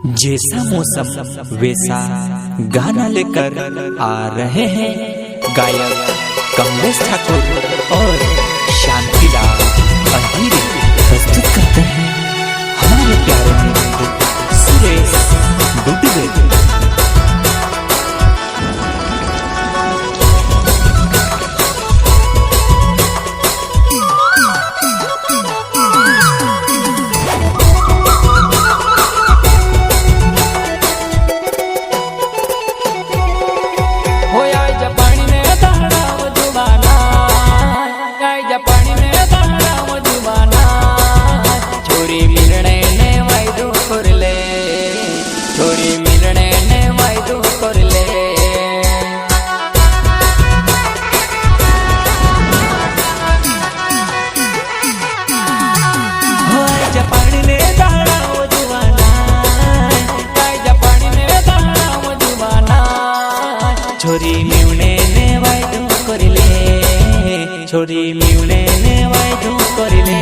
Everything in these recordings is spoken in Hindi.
जैसा मौसम वैसा गाना लेकर आ रहे हैं गायक कमलेश ठाकुर और शांतिलाल अहीरे प्रस्तुत करते हैं हमारे प्यारे मित्र सुरेश दुबे। छोरी मिउने ने वायदो करिले, छोरी मिउने ने वायदो करिले।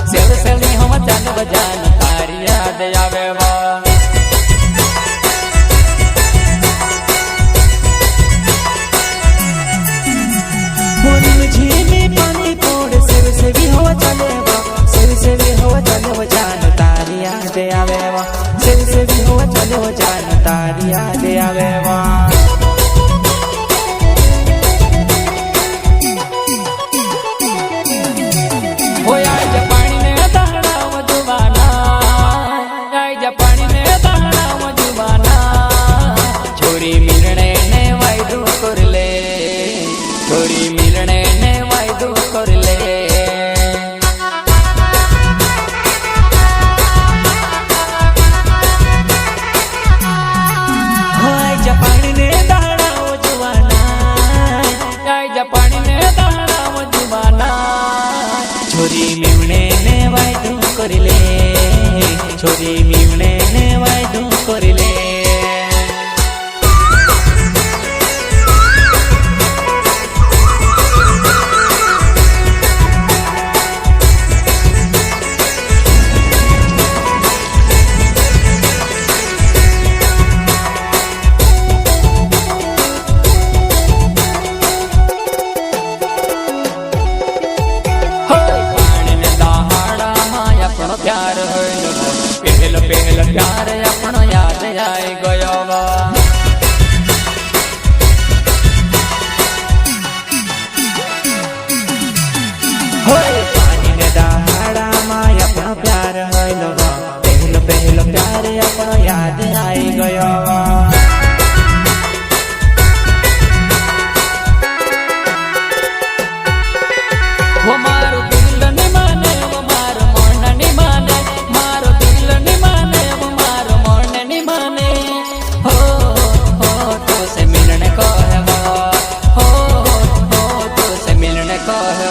सेव सेवनी हम चल बजान तारी याद आवे वा। मोरी मुझे में पानी पोड़ सेव सेवी हो चले वा, सेव सेवी हो चले वो जान तारी याद आवे वा, सेव सेवी हो चले वो जान तारी याद आवे वा। छोरी मिवने ने वायदो करिले, छोरी मिवने ने वायदो करिले। पहल प्यार अपना याद आए गयो वा। पानी ने दहाड़ा माय अपना प्यार होइलो वा, पहल पहल प्यार अपना याद आए गयो वा। वो मारो दिल ने माने, वो मारो मन ने माने, मारो दिल ने माने, वो मारो मन ने माने। हो तो से मिलने को है वो, हो तो से मिलने को है